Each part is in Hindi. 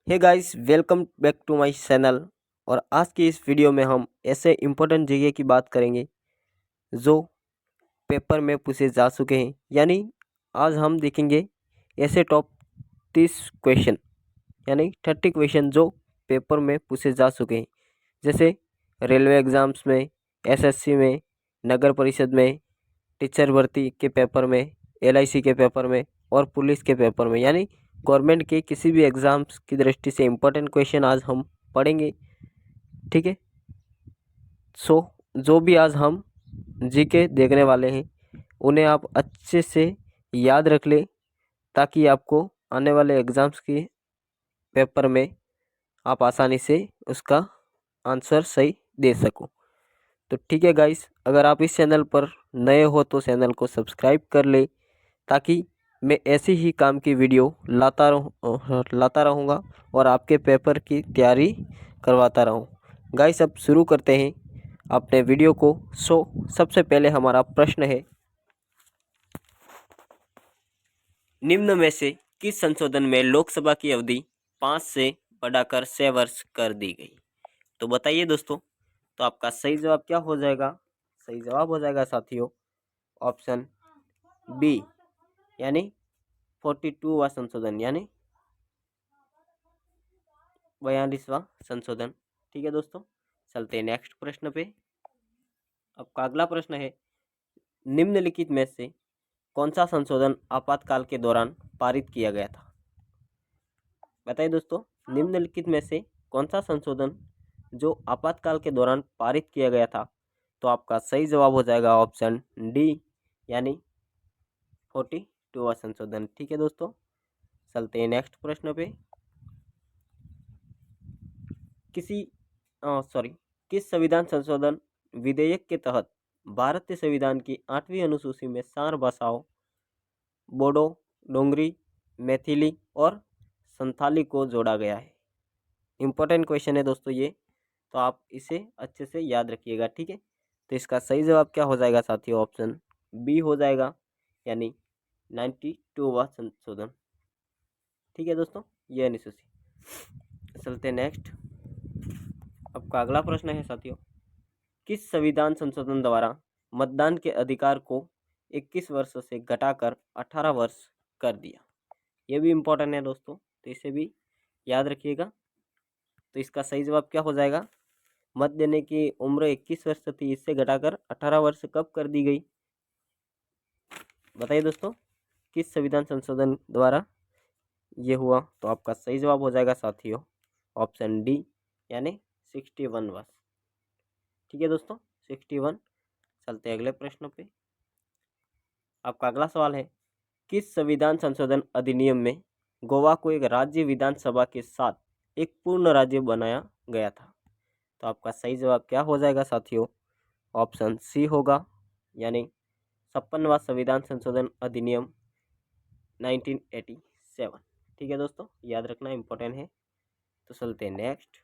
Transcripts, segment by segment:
Hey guys, welcome back to my channel. और आज की इस वीडियो में हम ऐसे इम्पोर्टेंट जगह की बात करेंगे जो पेपर में पूछे जा चुके हैं। यानी आज हम देखेंगे ऐसे टॉप 30 क्वेश्चन, यानी 30 क्वेश्चन जो पेपर में पूछे जा चुके हैं। जैसे रेलवे एग्ज़ाम्स में, एसएससी में, नगर परिषद में, टीचर भर्ती के पेपर में, एलआईसी के पेपर में और पुलिस के पेपर में, यानी गवर्नमेंट के किसी भी एग्ज़ाम्स की दृष्टि से इम्पोर्टेंट क्वेश्चन आज हम पढ़ेंगे। ठीक है। सो जो भी आज हम जीके देखने वाले हैं उन्हें आप अच्छे से याद रख लें, ताकि आपको आने वाले एग्ज़ाम्स के पेपर में आप आसानी से उसका आंसर सही दे सको। तो ठीक है गाइस, अगर आप इस चैनल पर नए हो तो चैनल को सब्सक्राइब कर ले, ताकि मैं ऐसी ही काम की वीडियो लाता रहूँगा और आपके पेपर की तैयारी करवाता रहूँ। गाइस अब शुरू करते हैं अपने वीडियो को। सबसे पहले हमारा प्रश्न है, निम्न में से किस संशोधन में लोकसभा की अवधि 5 से बढ़ाकर 6 वर्ष कर दी गई? तो बताइए दोस्तों। तो आपका सही जवाब क्या हो जाएगा? सही जवाब हो जाएगा साथियों ऑप्शन बी, यानी 42वां संशोधन, यानी 42वां संशोधन। ठीक है दोस्तों, चलते हैं नेक्स्ट प्रश्न पे। आपका अगला प्रश्न है, निम्नलिखित में से कौन सा संशोधन आपातकाल के दौरान पारित किया गया था? बताइए दोस्तों, निम्नलिखित में से कौन सा संशोधन जो आपातकाल के दौरान पारित किया गया था? तो आपका सही जवाब हो जाएगा ऑप्शन डी, यानी 42वां संशोधन। ठीक है दोस्तों, चलते हैं नेक्स्ट प्रश्न पे। किस संविधान संशोधन विधेयक के तहत भारतीय संविधान की 8वीं अनुसूची में 4 भाषाओं बोडो, डोंगरी, मैथिली और संथाली को जोड़ा गया है? इम्पोर्टेंट क्वेश्चन है दोस्तों ये, तो आप इसे अच्छे से याद रखिएगा। ठीक है, तो इसका सही जवाब क्या हो जाएगा साथियों? ऑप्शन बी हो जाएगा, यानी 92वां संशोधन। ठीक है दोस्तों, ये अनुसूची। चलते नेक्स्ट। आपका अगला प्रश्न है साथियों, किस संविधान संशोधन द्वारा मतदान के अधिकार को 21 वर्ष से घटाकर 18 वर्ष कर दिया? ये भी इम्पोर्टेंट है दोस्तों, तो इसे भी याद रखिएगा। तो इसका सही जवाब क्या हो जाएगा? मत देने की उम्र 21 वर्ष थी, इससे घटाकर 18 वर्ष कब कर दी गई? बताइए दोस्तों, किस संविधान संशोधन द्वारा ये हुआ? तो आपका सही जवाब हो जाएगा साथियों ऑप्शन डी, यानी 61 वर्ष। ठीक है दोस्तों, 61। चलते अगले प्रश्न पे। आपका अगला सवाल है, किस संविधान संशोधन अधिनियम में गोवा को एक राज्य विधानसभा के साथ एक पूर्ण राज्य बनाया गया था? तो आपका सही जवाब क्या हो जाएगा साथियों? ऑप्शन सी होगा, यानी 56वां संविधान संशोधन अधिनियम 1987। ठीक है दोस्तों, याद रखना इंपॉर्टेंट है। तो चलते हैं नेक्स्ट।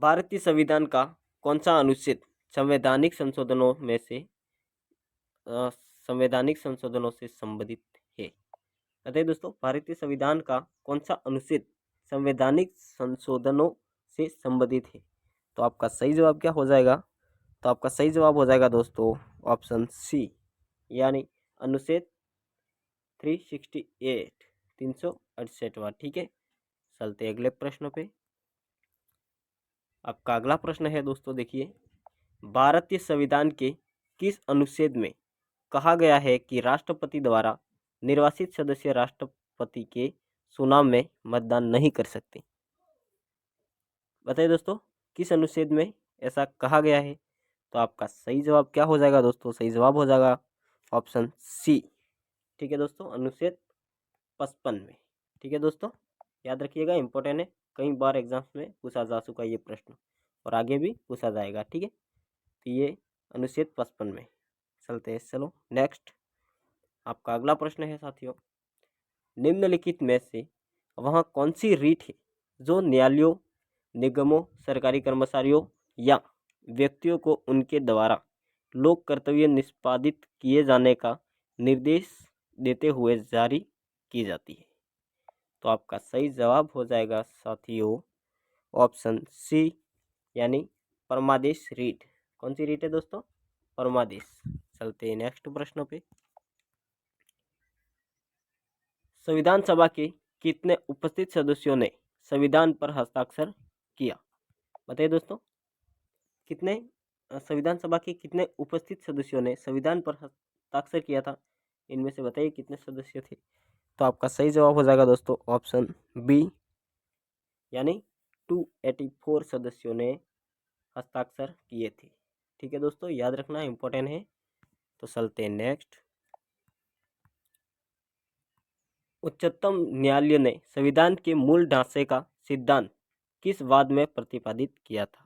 भारतीय संविधान का कौन सा अनुच्छेद संवैधानिक संशोधनों से संबंधित है? बताइए दोस्तों, भारतीय संविधान का कौन सा अनुच्छेद संवैधानिक संशोधनों से संबंधित है? तो आपका सही जवाब क्या हो जाएगा? तो आपका सही जवाब हो जाएगा दोस्तों ऑप्शन सी, यानी अनुच्छेद 368, 368वां। ठीक है, चलते अगले प्रश्न पे। आपका अगला प्रश्न है दोस्तों, देखिए, भारतीय संविधान के किस अनुच्छेद में कहा गया है कि राष्ट्रपति द्वारा निर्वाचित सदस्य राष्ट्रपति के चुनाव में मतदान नहीं कर सकते? बताइए दोस्तों, किस अनुच्छेद में ऐसा कहा गया है? तो आपका सही जवाब क्या हो जाएगा दोस्तों? सही जवाब हो जाएगा ऑप्शन सी। ठीक है दोस्तों, अनुच्छेद 55 में। ठीक है दोस्तों, याद रखिएगा, इंपॉर्टेंट है, कई बार एग्जाम्स में पूछा जा चुका है ये प्रश्न और आगे भी पूछा जाएगा। ठीक है, तो ये अनुच्छेद 55 में। चलते हैं, चलो नेक्स्ट। आपका अगला प्रश्न है साथियों, निम्नलिखित में से वह कौन सी रीट है जो न्यायालयों, निगमों, सरकारी कर्मचारियों या व्यक्तियों को उनके द्वारा लोक कर्तव्य निष्पादित किए जाने का निर्देश देते हुए जारी की जाती है? तो आपका सही जवाब हो जाएगा साथियों ऑप्शन सी, यानी परमादेश रीट। कौन सी रीट है दोस्तों? परमादेश। चलते हैं नेक्स्ट प्रश्न पे। संविधान सभा के कितने उपस्थित सदस्यों ने संविधान पर हस्ताक्षर किया? बताइए दोस्तों, कितने संविधान सभा के कितने उपस्थित सदस्यों ने संविधान पर हस्ताक्षर किया था? इनमें से बताइए कितने सदस्य थे? तो आपका सही जवाब हो जाएगा दोस्तों ऑप्शन बी, यानी 284 सदस्यों ने हस्ताक्षर किए थे। ठीक है दोस्तों, याद रखना इम्पोर्टेंट है। तो चलते हैं नेक्स्ट। उच्चतम न्यायालय ने संविधान के मूल ढांचे का सिद्धांत किस वाद में प्रतिपादित किया था?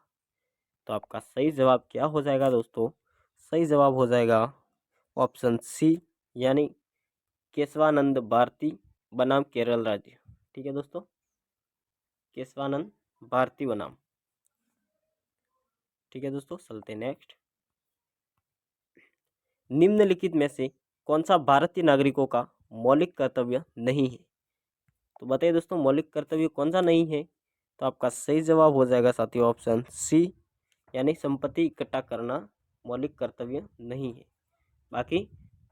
तो आपका सही जवाब क्या हो जाएगा दोस्तों? सही जवाब हो जाएगा ऑप्शन सी, यानी केशवानंद भारती बनाम केरल राज्य। ठीक है दोस्तों, केशवानंद भारती बनाम। ठीक है दोस्तों, चलते नेक्स्ट। निम्नलिखित में से कौन सा भारतीय नागरिकों का मौलिक कर्तव्य नहीं है? तो बताइए दोस्तों, मौलिक कर्तव्य कौन सा नहीं है? तो आपका सही जवाब हो जाएगा साथियों ऑप्शन सी, यानी संपत्ति इकट्ठा करना मौलिक कर्तव्य नहीं है। बाकी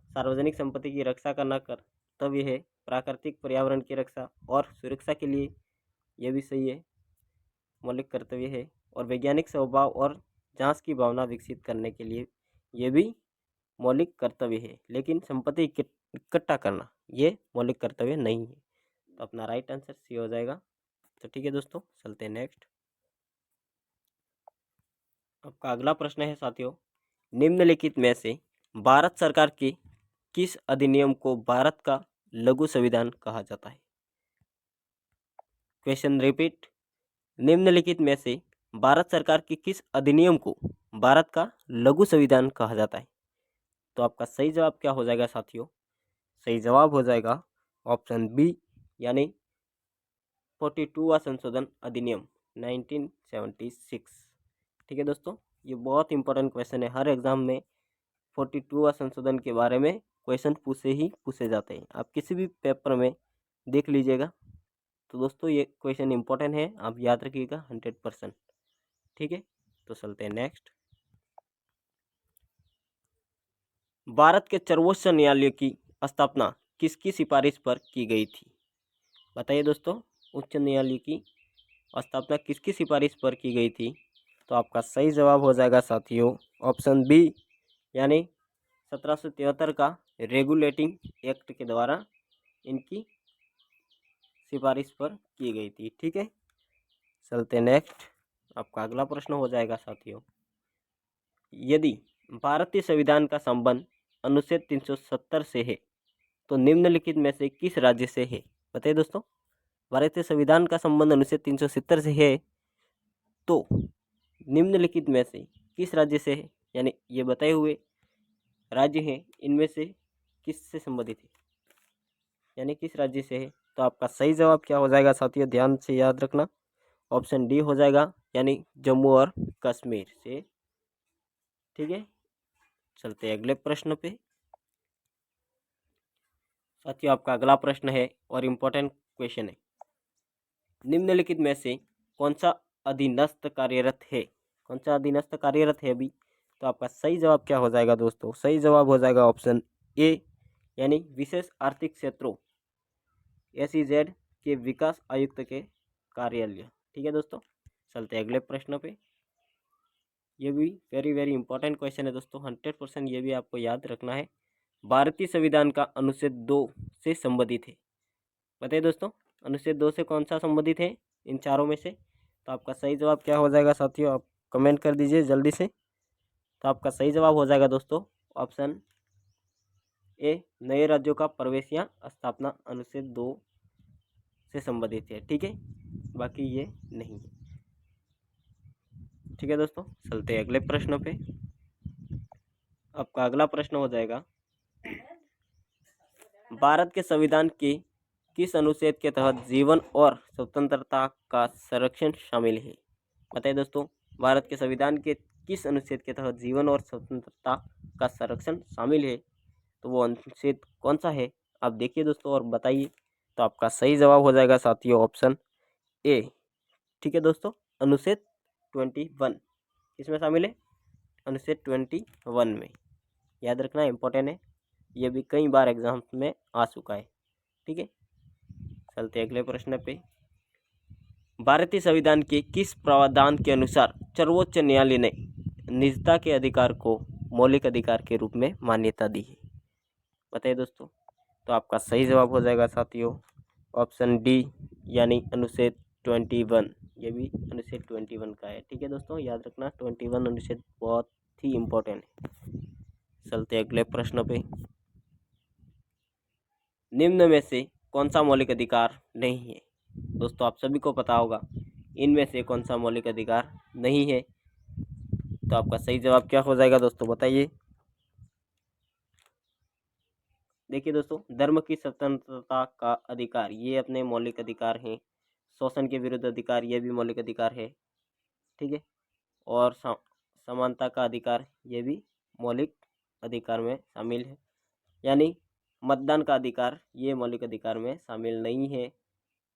सार्वजनिक संपत्ति की रक्षा करना कर्तव्य है, प्राकृतिक पर्यावरण की रक्षा और सुरक्षा के लिए यह भी सही है, मौलिक कर्तव्य है। और वैज्ञानिक स्वभाव और जांच की भावना विकसित करने के लिए यह भी मौलिक कर्तव्य है, लेकिन संपत्ति इकट्ठा करना ये मौलिक कर्तव्य नहीं है। तो अपना राइट आंसर सी हो जाएगा। तो ठीक है दोस्तों, चलते हैं नेक्स्ट। आपका अगला प्रश्न है साथियों, निम्नलिखित में से भारत सरकार के किस अधिनियम को भारत का लघु संविधान कहा जाता है? Question repeat. निम्नलिखित में से भारत सरकार के किस अधिनियम को भारत का लघु संविधान कहा जाता है? तो आपका सही जवाब क्या हो जाएगा साथियों? सही जवाब हो जाएगा ऑप्शन बी, यानी 42वां संशोधन अधिनियम 1976। ठीक है दोस्तों, ये बहुत इंपॉर्टेंट क्वेश्चन है। हर एग्जाम में 42वां संशोधन के बारे में क्वेश्चन पूछे जाते हैं। आप किसी भी पेपर में देख लीजिएगा। तो दोस्तों ये क्वेश्चन इंपॉर्टेंट है, आप याद रखिएगा 100%। ठीक है, तो चलते हैं नेक्स्ट। भारत के सर्वोच्च न्यायालय की स्थापना किसकी सिफारिश पर की गई थी? बताइए दोस्तों, उच्च न्यायालय की स्थापना किसकी सिफारिश पर की गई थी? तो आपका सही जवाब हो जाएगा साथियों ऑप्शन बी, यानी 1773 का रेगुलेटिंग एक्ट के द्वारा इनकी सिफारिश पर की गई थी। ठीक है, चलते नेक्स्ट। आपका अगला प्रश्न हो जाएगा साथियों, यदि भारतीय संविधान का संबंध अनुच्छेद 370 से है तो निम्नलिखित में से किस राज्य से है? बताइए दोस्तों, भारतीय संविधान का संबंध अनुच्छेद 370 से है तो निम्नलिखित में से किस राज्य से है? यानी ये बताए हुए राज्य हैं, इनमें से किससे संबंधित है, यानी किस राज्य से है? तो आपका सही जवाब क्या हो जाएगा साथियों? ध्यान से याद रखना, ऑप्शन डी हो जाएगा, यानी जम्मू और कश्मीर से। ठीक है, चलते हैं अगले प्रश्न पे। साथियों आपका अगला प्रश्न है और इम्पोर्टेंट क्वेश्चन है, निम्नलिखित में से कौन सा अधीनस्थ कार्यरत है? कौन सा अधीनस्थ कार्यरत है अभी? तो आपका सही जवाब क्या हो जाएगा दोस्तों? सही जवाब हो जाएगा ऑप्शन ए, यानी विशेष आर्थिक क्षेत्रों SEZ के विकास आयुक्त के कार्यालय। ठीक है दोस्तों, चलते हैं अगले प्रश्न पे। ये भी वेरी वेरी इंपॉर्टेंट क्वेश्चन है दोस्तों, 100% ये भी आपको याद रखना है। भारतीय संविधान का अनुच्छेद 2 से संबंधित है। बताइए दोस्तों, अनुच्छेद 2 से कौन सा संबंधित है इन चारों में से? तो आपका सही जवाब क्या हो जाएगा साथियों? आप कमेंट कर दीजिए जल्दी से। तो आपका सही जवाब हो जाएगा दोस्तों ऑप्शन ए, नए राज्यों का प्रवेश या स्थापना अनुच्छेद 2 से संबंधित है। ठीक है, बाकी ये नहीं है। ठीक है दोस्तों, चलते हैं अगले प्रश्न पे। आपका अगला प्रश्न हो जाएगा, भारत के संविधान के किस अनुच्छेद के तहत जीवन और स्वतंत्रता का संरक्षण शामिल है? बताइए दोस्तों, भारत के संविधान के किस अनुच्छेद के तहत जीवन और स्वतंत्रता का संरक्षण शामिल है? तो वो अनुच्छेद कौन सा है? आप देखिए दोस्तों और बताइए। तो आपका सही जवाब हो जाएगा साथियों ऑप्शन ए। ठीक है दोस्तों, अनुच्छेद 21 किसमें शामिल है? अनुच्छेद 21 में। याद रखना इम्पोर्टेंट है, ये भी कई बार एग्जाम में आ चुका है। ठीक है, चलते हैं अगले प्रश्न पे। भारतीय संविधान के किस प्रावधान के अनुसार सर्वोच्च न्यायालय ने निजता के अधिकार को मौलिक अधिकार के रूप में मान्यता दी है? बताइए दोस्तों। तो आपका सही जवाब हो जाएगा साथियों ऑप्शन डी, यानी अनुच्छेद 21। ये भी अनुच्छेद 21 का है। ठीक है दोस्तों, याद रखना 21 अनुच्छेद बहुत ही इम्पोर्टेंट है। चलते अगले प्रश्न पे। निम्न में से कौन सा मौलिक अधिकार नहीं है? दोस्तों आप सभी को पता होगा इनमें से कौन सा मौलिक अधिकार नहीं है। तो आपका सही जवाब क्या हो जाएगा दोस्तों, बताइए। देखिए दोस्तों, धर्म की स्वतंत्रता का अधिकार ये अपने मौलिक अधिकार हैं। शोषण के विरुद्ध अधिकार ये भी मौलिक अधिकार है। ठीक है, और समानता का अधिकार ये भी मौलिक अधिकार में शामिल है। यानी मतदान का अधिकार ये मौलिक अधिकार में शामिल नहीं है।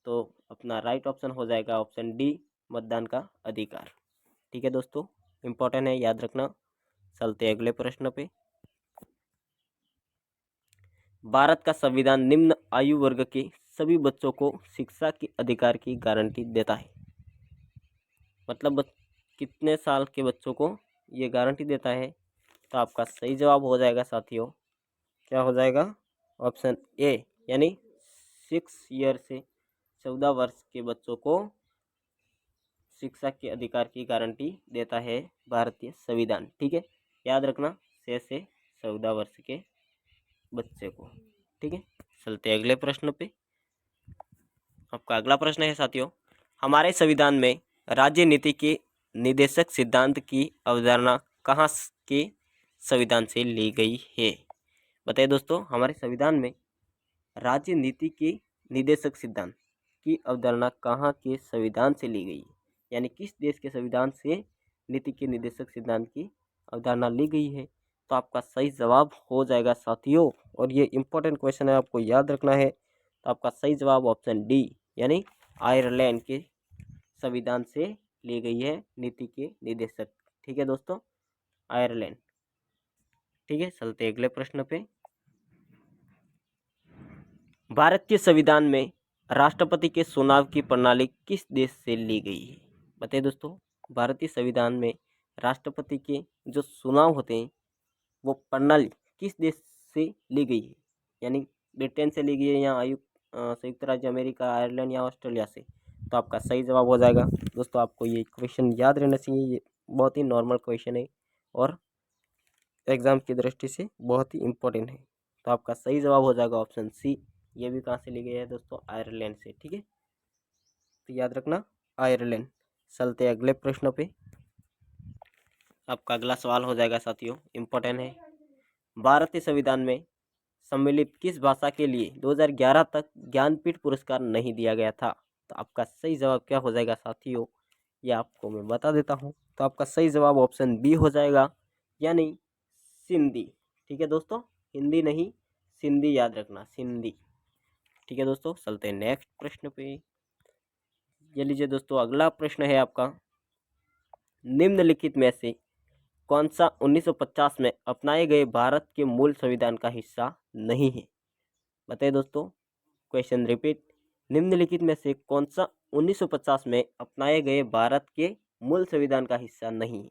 तो अपना राइट ऑप्शन हो जाएगा ऑप्शन डी, मतदान का अधिकार। ठीक है दोस्तों, इम्पोर्टेंट है, याद रखना। चलते अगले प्रश्न पे। भारत का संविधान निम्न आयु वर्ग के सभी बच्चों को शिक्षा के अधिकार की गारंटी देता है। मतलब कितने साल के बच्चों को ये गारंटी देता है? तो आपका सही जवाब हो जाएगा साथियों, क्या हो जाएगा? ऑप्शन ए, यानी 6 ईयर से 14 वर्ष के बच्चों को शिक्षा के अधिकार की गारंटी देता है भारतीय संविधान। ठीक है, याद रखना 6 से 14 वर्ष के बच्चे को। ठीक है, चलते अगले प्रश्न पे। आपका अगला प्रश्न है साथियों, हमारे संविधान में राज्य नीति के निदेशक सिद्धांत की अवधारणा कहाँ के संविधान से ली गई है? बताइए दोस्तों, हमारे संविधान में राज्य नीति के निदेशक सिद्धांत की अवधारणा कहाँ के संविधान से ली गई है? यानी किस देश के संविधान से नीति के निदेशक सिद्धांत की अवधारणा ली गई है? तो आपका सही जवाब हो जाएगा साथियों, और ये इम्पोर्टेंट क्वेश्चन है, आपको याद रखना है। तो आपका सही जवाब ऑप्शन डी, यानी आयरलैंड के संविधान से ली गई है नीति के निदेशक। ठीक है दोस्तों, आयरलैंड। ठीक है, चलते अगले प्रश्न पे। भारतीय संविधान में राष्ट्रपति के चुनाव की प्रणाली किस देश से ली गई है? बताइए दोस्तों, भारतीय संविधान में राष्ट्रपति के जो चुनाव होते हैं वो प्रणाली किस देश से ली गई है? यानी ब्रिटेन से ली गई है, या संयुक्त राज्य अमेरिका, आयरलैंड या ऑस्ट्रेलिया से? तो आपका सही जवाब हो जाएगा दोस्तों। आपको ये क्वेश्चन याद रहना चाहिए, ये बहुत ही नॉर्मल क्वेश्चन है और एग्जाम की दृष्टि से बहुत ही इम्पोर्टेंट है। तो आपका सही जवाब हो जाएगा ऑप्शन सी। ये भी कहाँ से ली गई है दोस्तों? आयरलैंड से। ठीक है, तो याद रखना आयरलैंड। चलते अगले प्रश्न पे। आपका अगला सवाल हो जाएगा साथियों, इम्पोर्टेंट है। भारतीय संविधान में सम्मिलित किस भाषा के लिए 2011 तक ज्ञानपीठ पुरस्कार नहीं दिया गया था? तो आपका सही जवाब क्या हो जाएगा साथियों, ये आपको मैं बता देता हूँ। तो आपका सही जवाब ऑप्शन बी हो जाएगा, यानी सिंधी। ठीक है दोस्तों, हिंदी नहीं, सिंधी, याद रखना सिंधी। ठीक है दोस्तों, चलते हैं नेक्स्ट प्रश्न पे। ये लीजिए दोस्तों, अगला प्रश्न है आपका, निम्नलिखित में से कौन सा 1950 में अपनाए गए भारत के मूल संविधान का हिस्सा नहीं है? बताइए दोस्तों, क्वेश्चन रिपीट। निम्नलिखित में से कौन सा 1950 में अपनाए गए भारत के मूल संविधान का हिस्सा नहीं है?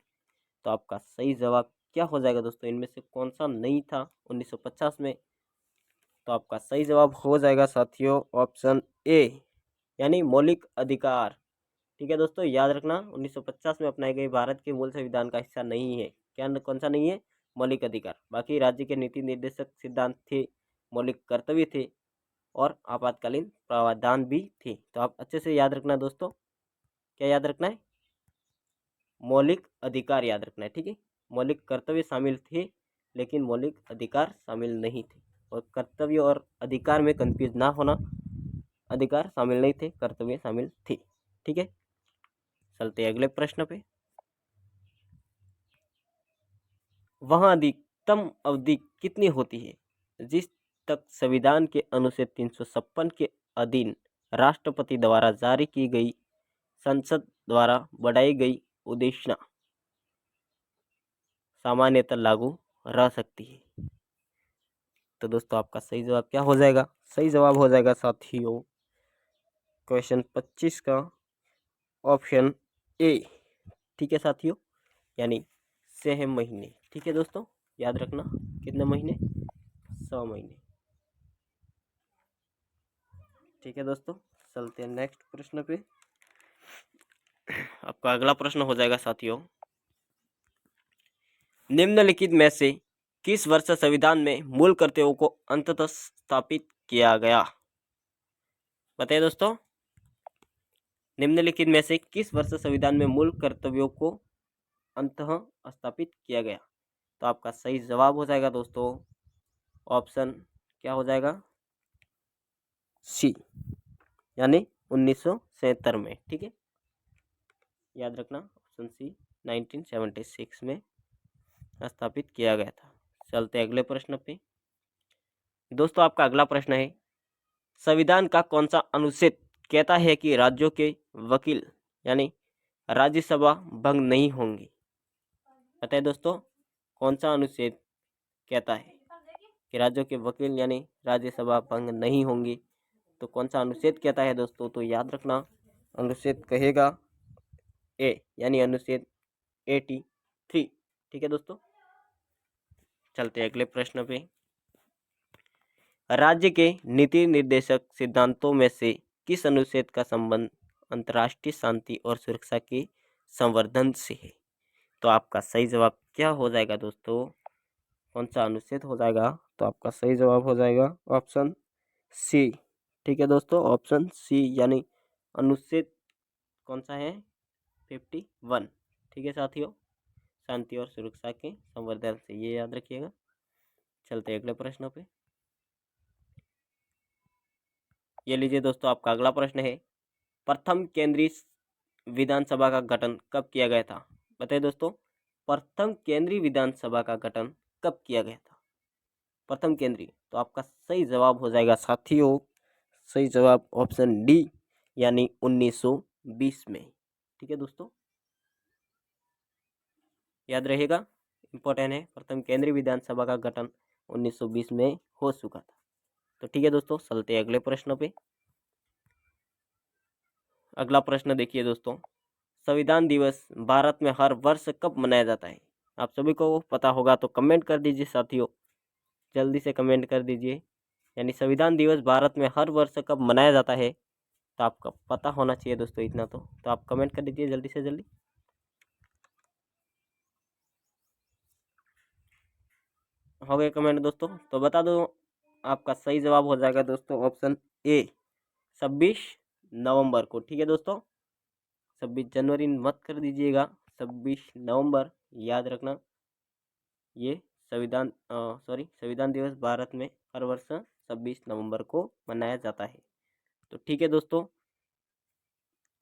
तो आपका सही जवाब क्या हो जाएगा दोस्तों, इनमें से कौन सा नहीं था 1950 में? तो आपका सही जवाब हो जाएगा साथियों ऑप्शन ए, यानी मौलिक अधिकार। ठीक है दोस्तों, याद रखना 1950 में अपनाए गए भारत के मूल संविधान का हिस्सा नहीं है। क्या कौन सा नहीं है? मौलिक अधिकार। बाकी राज्य के नीति निर्देशक सिद्धांत थे, मौलिक कर्तव्य थे और आपातकालीन प्रावधान भी थे। तो आप अच्छे से याद रखना दोस्तों, क्या याद रखना है? मौलिक अधिकार याद रखना है। ठीक है, मौलिक कर्तव्य शामिल थे लेकिन मौलिक अधिकार शामिल नहीं थे। और कर्तव्य और अधिकार में कंफ्यूज ना होना, अधिकार शामिल नहीं थे, कर्तव्य शामिल थे। ठीक है, चलते अगले प्रश्न पे। वहाँ अधिकतम अवधि कितनी होती है जिस तक संविधान के अनुच्छेद 356 के अधीन राष्ट्रपति द्वारा जारी की गई संसद द्वारा बढ़ाई गई उद्देश्य सामान्यतः लागू रह सकती है। तो दोस्तों आपका सही जवाब क्या हो जाएगा? सही जवाब हो जाएगा साथियों क्वेश्चन 25 का ऑप्शन ए। ठीक है साथियों, यानी 6 महीने। ठीक है दोस्तों, याद रखना कितने महीने? 6 महीने। ठीक है दोस्तों, चलते हैं नेक्स्ट प्रश्न पे। आपका अगला प्रश्न हो जाएगा साथियों, निम्नलिखित में से किस वर्ष संविधान में मूल कर्तव्यों को अंततः स्थापित किया गया? बताइए दोस्तों, निम्नलिखित में से किस वर्ष संविधान में मूल कर्तव्यों को अंततः स्थापित किया गया? तो आपका सही जवाब हो जाएगा दोस्तों ऑप्शन क्या हो जाएगा? सी, यानी 1977 में। ठीक है, याद रखना ऑप्शन सी 1976 में स्थापित किया गया था। चलते अगले प्रश्न पे। दोस्तों आपका अगला प्रश्न है, संविधान का कौन सा अनुच्छेद कहता है कि राज्यों के वकील यानी राज्यसभा भंग नहीं होंगी? बताइए दोस्तों, कौन सा अनुच्छेद कहता है कि राज्यों के वकील यानी राज्यसभा भंग नहीं होंगी? तो कौन सा अनुच्छेद कहता है दोस्तों? तो याद रखना अनुच्छेद कहेगा ए, यानी अनुच्छेद 83। ठीक है दोस्तों, चलते अगले प्रश्न पे। राज्य के नीति निर्देशक सिद्धांतों में से किस अनुच्छेद का संबंध अंतर्राष्ट्रीय शांति और सुरक्षा के संवर्धन से है? तो आपका सही जवाब क्या हो जाएगा दोस्तों? कौन सा अनुच्छेद हो जाएगा? तो आपका सही जवाब हो जाएगा ऑप्शन सी। ठीक है दोस्तों, ऑप्शन सी, यानी अनुच्छेद कौन सा है? 51। ठीक है साथियों, शांति और सुरक्षा के संवर्धन से, ये याद रखिएगा। चलते अगले प्रश्न पे। ये लीजिए दोस्तों, आपका अगला प्रश्न है, प्रथम केंद्रीय विधानसभा का गठन कब किया गया था? बताइए दोस्तों, प्रथम केंद्रीय विधानसभा का गठन कब किया गया था? प्रथम केंद्रीय, तो आपका सही जवाब हो जाएगा साथियों, सही जवाब ऑप्शन डी, यानी 1920 में। ठीक है दोस्तों, याद रहेगा, इंपॉर्टेंट है। प्रथम केंद्रीय विधानसभा का गठन 1920 में हो चुका था। तो ठीक है दोस्तों, चलते अगले प्रश्न पे। अगला प्रश्न देखिए दोस्तों, संविधान दिवस भारत में हर वर्ष कब मनाया जाता है? आप सभी को पता होगा तो कमेंट कर दीजिए साथियों, जल्दी से कमेंट कर दीजिए। यानी संविधान दिवस भारत में हर वर्ष कब मनाया जाता है? तो आपका पता होना चाहिए दोस्तों इतना तो आप कमेंट कर दीजिए जल्दी से जल्दी। हो गए कमेंट दोस्तों? तो बता दो, आपका सही जवाब हो जाएगा दोस्तों ऑप्शन ए, 26 नवंबर को। ठीक है दोस्तों, 26 जनवरी मत कर दीजिएगा, 26 नवंबर याद रखना। ये संविधान दिवस भारत में हर वर्ष 26 नवंबर को मनाया जाता है। तो ठीक है दोस्तों,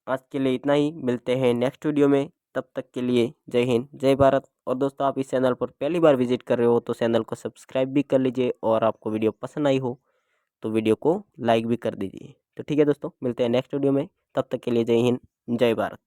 आज के लिए इतना ही, मिलते हैं नेक्स्ट वीडियो में। तब तक के लिए जय हिंद जय भारत। और दोस्तों आप इस चैनल पर पहली बार विजिट कर रहे हो तो चैनल को सब्सक्राइब भी कर लीजिए, और आपको वीडियो पसंद आई हो तो वीडियो को लाइक भी कर दीजिए। तो ठीक है दोस्तों, मिलते हैं नेक्स्ट वीडियो में, तब तक के लिए जय हिंद जय भारत।